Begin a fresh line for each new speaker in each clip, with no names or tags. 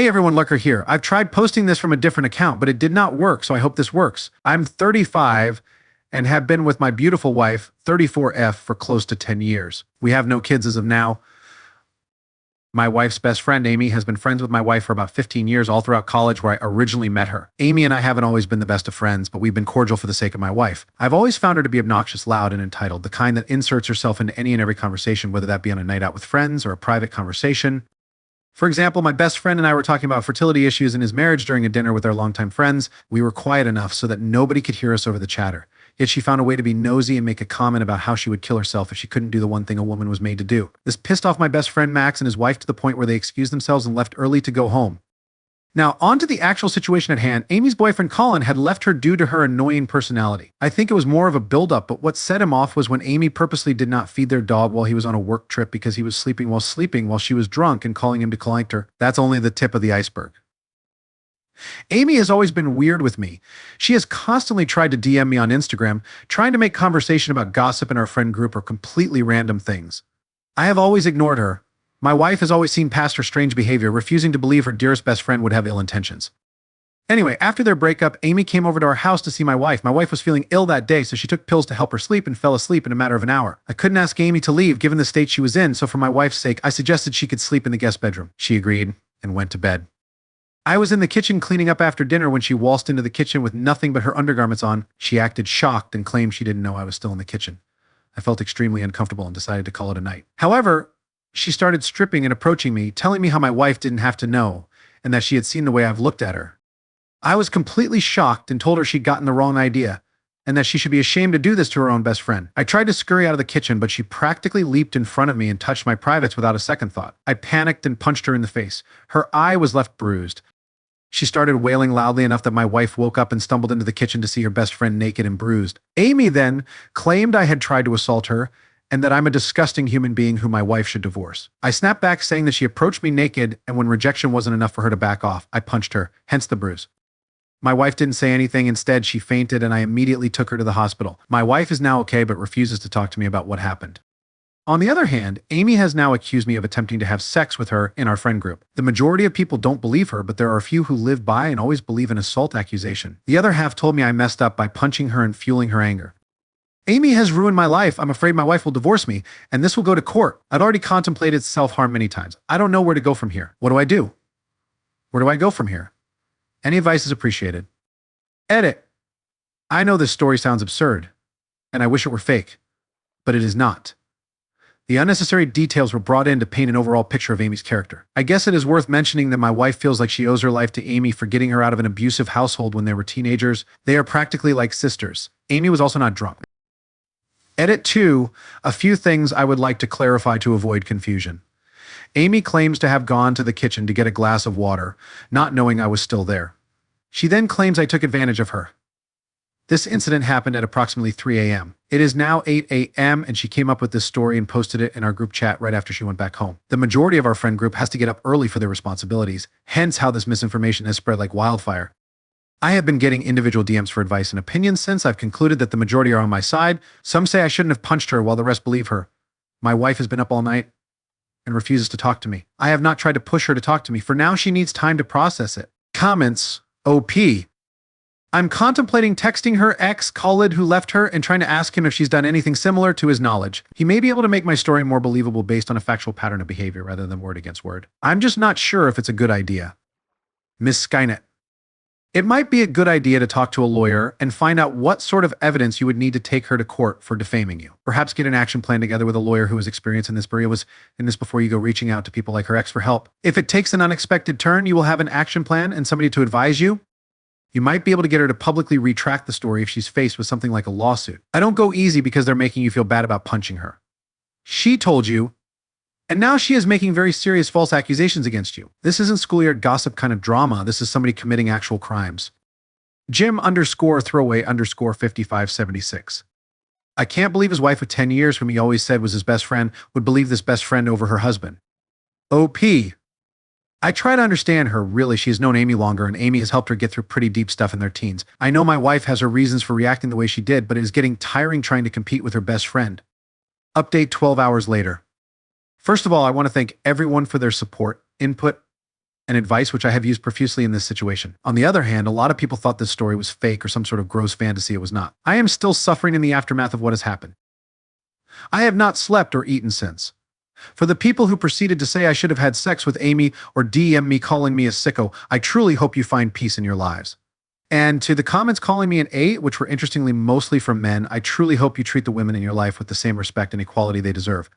Hey everyone, Lurker here. I've tried posting this from a different account, but it did not work, so I hope this works. I'm 35 and have been with my beautiful wife, 34F, for close to 10 years. We have no kids as of now. My wife's best friend, Amy, has been friends with my wife for about 15 years, all throughout college where I originally met her. Amy and I haven't always been the best of friends, but we've been cordial for the sake of my wife. I've always found her to be obnoxious, loud, and entitled, the kind that inserts herself into any and every conversation, whether that be on a night out with friends or a private conversation. For example, my best friend and I were talking about fertility issues in his marriage during a dinner with our longtime friends. We were quiet enough so that nobody could hear us over the chatter. Yet she found a way to be nosy and make a comment about how she would kill herself if she couldn't do the one thing a woman was made to do. This pissed off my best friend Max and his wife to the point where they excused themselves and left early to go home. Now, on to the actual situation at hand. Amy's boyfriend Colin had left her due to her annoying personality. I think it was more of a build-up, but what set him off was when Amy purposely did not feed their dog while he was on a work trip because he was sleeping while she was drunk and calling him to collect her. That's only the tip of the iceberg. Amy has always been weird with me. She has constantly tried to DM me on Instagram, trying to make conversation about gossip in our friend group or completely random things. I have always ignored her. My wife has always seen past her strange behavior, refusing to believe her dearest best friend would have ill intentions. Anyway, after their breakup, Amy came over to our house to see my wife. My wife was feeling ill that day, so she took pills to help her sleep and fell asleep in a matter of an hour. I couldn't ask Amy to leave given the state she was in, so for my wife's sake, I suggested she could sleep in the guest bedroom. She agreed and went to bed. I was in the kitchen cleaning up after dinner when she waltzed into the kitchen with nothing but her undergarments on. She acted shocked and claimed she didn't know I was still in the kitchen. I felt extremely uncomfortable and decided to call it a night. However, she started stripping and approaching me, telling me how my wife didn't have to know, and that she had seen the way I've looked at her. I was completely shocked and told her she'd gotten the wrong idea, and that she should be ashamed to do this to her own best friend. I tried to scurry out of the kitchen, but she practically leaped in front of me and touched my privates without a second thought. I panicked and punched her in the face. Her eye was left bruised. She started wailing loudly enough that my wife woke up and stumbled into the kitchen to see her best friend naked and bruised. Amy then claimed I had tried to assault her, and that I'm a disgusting human being who my wife should divorce. I snapped back, saying that she approached me naked, and when rejection wasn't enough for her to back off, I punched her, hence the bruise. My wife didn't say anything. Instead, she fainted, and I immediately took her to the hospital. My wife is now okay, but refuses to talk to me about what happened. On the other hand, Amy has now accused me of attempting to have sex with her in our friend group. The majority of people don't believe her, but there are a few who live by and always believe an assault accusation. The other half told me I messed up by punching her and fueling her anger. Amy has ruined my life. I'm afraid my wife will divorce me, and this will go to court. I'd already contemplated self-harm many times. I don't know where to go from here. What do I do? Where do I go from here? Any advice is appreciated. Edit. I know this story sounds absurd, and I wish it were fake, but it is not. The unnecessary details were brought in to paint an overall picture of Amy's character. I guess it is worth mentioning that my wife feels like she owes her life to Amy for getting her out of an abusive household when they were teenagers. They are practically like sisters. Amy was also not drunk. Edit 2. A few things I would like to clarify to avoid confusion. Amy claims to have gone to the kitchen to get a glass of water, not knowing I was still there. She then claims I took advantage of her. This incident happened at approximately 3 a.m. It is now 8 a.m. and she came up with this story and posted it in our group chat right after she went back home. The majority of our friend group has to get up early for their responsibilities, hence how this misinformation has spread like wildfire. I have been getting individual DMs for advice and opinions since. I've concluded that the majority are on my side. Some say I shouldn't have punched her while the rest believe her. My wife has been up all night and refuses to talk to me. I have not tried to push her to talk to me. For now, she needs time to process it. Comments. OP. I'm contemplating texting her ex, Khalid, who left her, and trying to ask him if she's done anything similar to his knowledge. He may be able to make my story more believable based on a factual pattern of behavior rather than word against word. I'm just not sure if it's a good idea. Miss Skynet. It might be a good idea to talk to a lawyer and find out what sort of evidence you would need to take her to court for defaming you. Perhaps get an action plan together with a lawyer who has experience in this before you go reaching out to people like her ex for help. If it takes an unexpected turn, you will have an action plan and somebody to advise you. You might be able to get her to publicly retract the story if she's faced with something like a lawsuit. I don't go easy because they're making you feel bad about punching her. She told you, and now she is making very serious false accusations against you. This isn't schoolyard gossip kind of drama. This is somebody committing actual crimes. Jim_throwaway_5576. I can't believe his wife of 10 years, whom he always said was his best friend, would believe this best friend over her husband. OP. I try to understand her. Really, she has known Amy longer, and Amy has helped her get through pretty deep stuff in their teens. I know my wife has her reasons for reacting the way she did, but it is getting tiring trying to compete with her best friend. Update 12 hours later. First of all, I want to thank everyone for their support, input, and advice which I have used profusely in this situation. On the other hand, a lot of people thought this story was fake or some sort of gross fantasy. It was not. I am still suffering in the aftermath of what has happened. I have not slept or eaten since. For the people who proceeded to say I should have had sex with Amy or DM me calling me a sicko, I truly hope you find peace in your lives. And to the comments calling me an 8, which were interestingly mostly from men, I truly hope you treat the women in your life with the same respect and equality they deserve.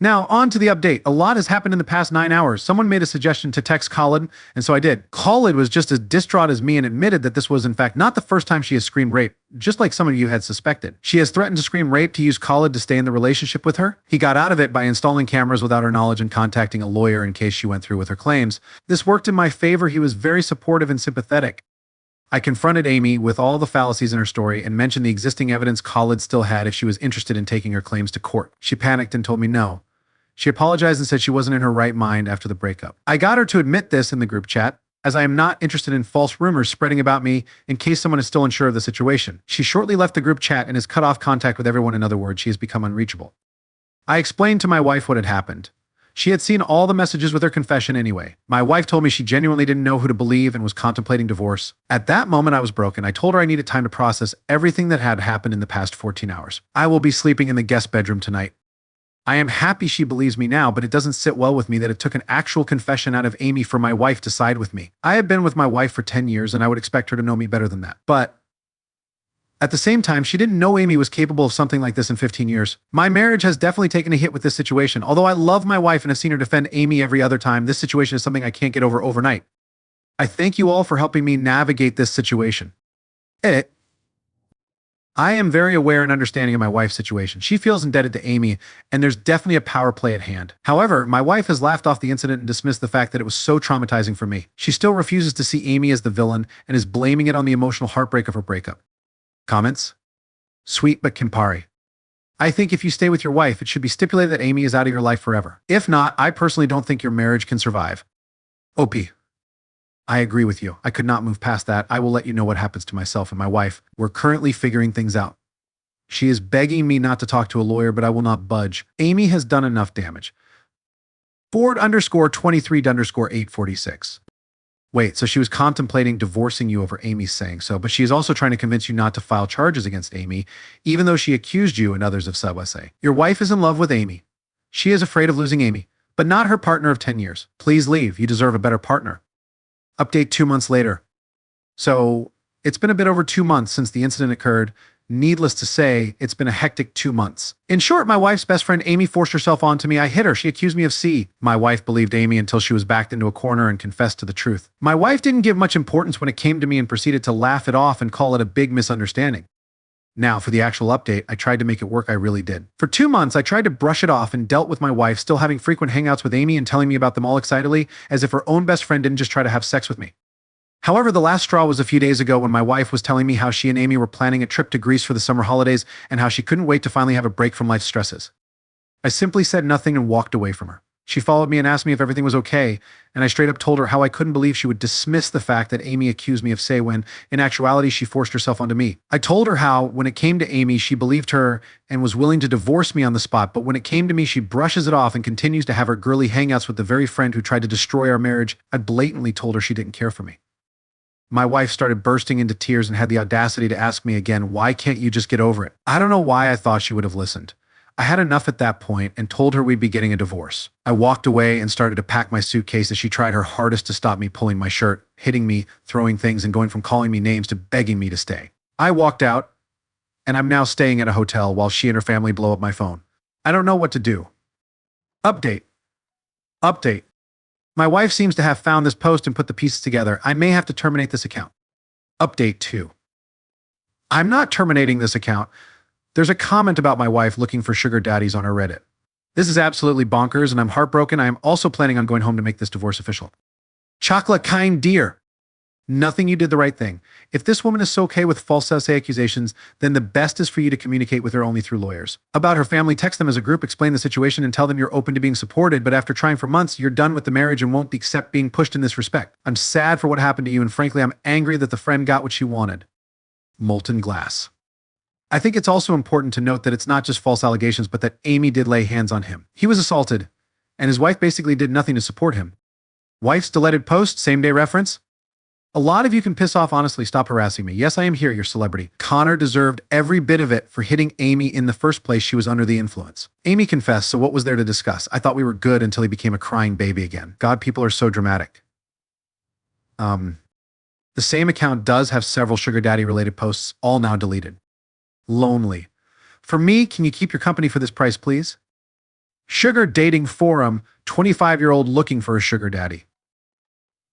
Now, on to the update. A lot has happened in the past 9 hours. Someone made a suggestion to text Khalid, and so I did. Khalid was just as distraught as me and admitted that this was in fact not the first time she has screamed rape, just like some of you had suspected. She has threatened to scream rape to use Khalid to stay in the relationship with her. He got out of it by installing cameras without her knowledge and contacting a lawyer in case she went through with her claims. This worked in my favor. He was very supportive and sympathetic. I confronted Amy with all the fallacies in her story and mentioned the existing evidence Khalid still had if she was interested in taking her claims to court. She panicked and told me no. She apologized and said she wasn't in her right mind after the breakup. I got her to admit this in the group chat, as I am not interested in false rumors spreading about me in case someone is still unsure of the situation. She shortly left the group chat and has cut off contact with everyone. In other words, she has become unreachable. I explained to my wife what had happened. She had seen all the messages with her confession anyway. My wife told me she genuinely didn't know who to believe and was contemplating divorce. At that moment, I was broken. I told her I needed time to process everything that had happened in the past 14 hours. I will be sleeping in the guest bedroom tonight. I am happy she believes me now, but it doesn't sit well with me that it took an actual confession out of Amy for my wife to side with me. I have been with my wife for 10 years, and I would expect her to know me better than that. But at the same time, she didn't know Amy was capable of something like this in 15 years. My marriage has definitely taken a hit with this situation. Although I love my wife and have seen her defend Amy every other time, this situation is something I can't get over overnight. I thank you all for helping me navigate this situation. Edit. I am very aware and understanding of my wife's situation. She feels indebted to Amy, and there's definitely a power play at hand. However, my wife has laughed off the incident and dismissed the fact that it was so traumatizing for me. She still refuses to see Amy as the villain and is blaming it on the emotional heartbreak of her breakup. Comments? Sweet but Campari. I think if you stay with your wife, it should be stipulated that Amy is out of your life forever. If not, I personally don't think your marriage can survive. OP. I agree with you. I could not move past that. I will let you know what happens to myself and my wife. We're currently figuring things out. She is begging me not to talk to a lawyer, but I will not budge. Amy has done enough damage. Ford_23_846. Wait, so she was contemplating divorcing you over Amy saying so, but she is also trying to convince you not to file charges against Amy, even though she accused you and others of subway. Your wife is in love with Amy. She is afraid of losing Amy, but not her partner of 10 years. Please leave. You deserve a better partner. Update 2 months later. So, it's been a bit over 2 months since the incident occurred. Needless to say, it's been a hectic 2 months. In short, my wife's best friend Amy forced herself onto me. I hit her. She accused me of C. My wife believed Amy until she was backed into a corner and confessed to the truth. My wife didn't give much importance when it came to me and proceeded to laugh it off and call it a big misunderstanding. Now, for the actual update, I tried to make it work. I really did. For 2 months, I tried to brush it off and dealt with my wife still having frequent hangouts with Amy and telling me about them all excitedly, as if her own best friend didn't just try to have sex with me. However, the last straw was a few days ago when my wife was telling me how she and Amy were planning a trip to Greece for the summer holidays and how she couldn't wait to finally have a break from life's stresses. I simply said nothing and walked away from her. She followed me and asked me if everything was okay, and I straight up told her how I couldn't believe she would dismiss the fact that Amy accused me of say when, in actuality, she forced herself onto me. I told her how, when it came to Amy, she believed her and was willing to divorce me on the spot, but when it came to me, she brushes it off and continues to have her girly hangouts with the very friend who tried to destroy our marriage. I blatantly told her she didn't care for me. My wife started bursting into tears and had the audacity to ask me again, why can't you just get over it? I don't know why I thought she would have listened. I had enough at that point and told her we'd be getting a divorce. I walked away and started to pack my suitcase as she tried her hardest to stop me pulling my shirt, hitting me, throwing things, and going from calling me names to begging me to stay. I walked out, and I'm now staying at a hotel while she and her family blow up my phone. I don't know what to do. Update. Update. My wife seems to have found this post and put the pieces together. I may have to terminate this account. Update 2. I'm not terminating this account. There's a comment about my wife looking for sugar daddies on her Reddit. This is absolutely bonkers, and I'm heartbroken. I am also planning on going home to make this divorce official. Chocolate kind dear. Nothing, you did the right thing. If this woman is so okay with false essay accusations, then the best is for you to communicate with her only through lawyers. About her family, text them as a group, explain the situation, and tell them you're open to being supported, but after trying for months, you're done with the marriage and won't accept being pushed in this respect. I'm sad for what happened to you, and frankly, I'm angry that the friend got what she wanted. Molten glass. I think it's also important to note that it's not just false allegations, but that Amy did lay hands on him. He was assaulted, and his wife basically did nothing to support him. Wife's deleted post, same day reference. A lot of you can piss off, honestly. Stop harassing me. Yes, I am here, your celebrity. Connor deserved every bit of it for hitting Amy in the first place. She was under the influence. Amy confessed, so what was there to discuss? I thought we were good until he became a crying baby again. God, people are so dramatic. The same account does have several sugar daddy related posts, all now deleted. Lonely. For me, can you keep your company for this price, please? Sugar dating forum, 25-year-old looking for a sugar daddy.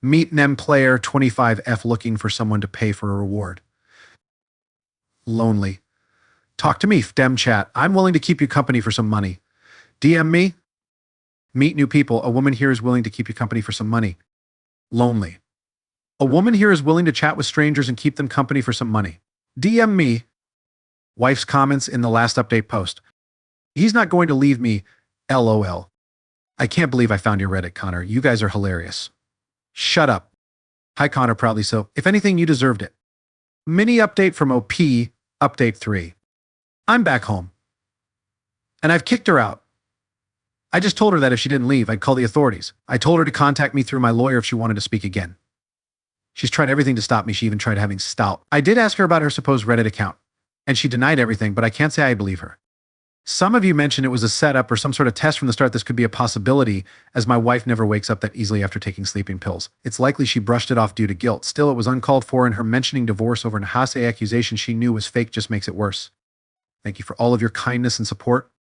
Meet Nem player 25F looking for someone to pay for a reward. Lonely. Talk to me, Dem chat. I'm willing to keep you company for some money. DM me. Meet new people. A woman here is willing to keep you company for some money. Lonely. A woman here is willing to chat with strangers and keep them company for some money. DM me. Wife's comments in the last update post. He's not going to leave me. LOL. I can't believe I found your Reddit, Connor. You guys are hilarious. Shut up. Hi, Connor, proudly so. If anything, you deserved it. Mini update from OP, update 3. I'm back home. And I've kicked her out. I just told her that if she didn't leave, I'd call the authorities. I told her to contact me through my lawyer if she wanted to speak again. She's tried everything to stop me. She even tried having stout. I did ask her about her supposed Reddit account, and she denied everything, but I can't say I believe her. Some of you mentioned it was a setup or some sort of test from the start. This could be a possibility, as my wife never wakes up that easily after taking sleeping pills. It's likely she brushed it off due to guilt. Still, it was uncalled for, and her mentioning divorce over an Hase accusation she knew was fake just makes it worse. Thank you for all of your kindness and support.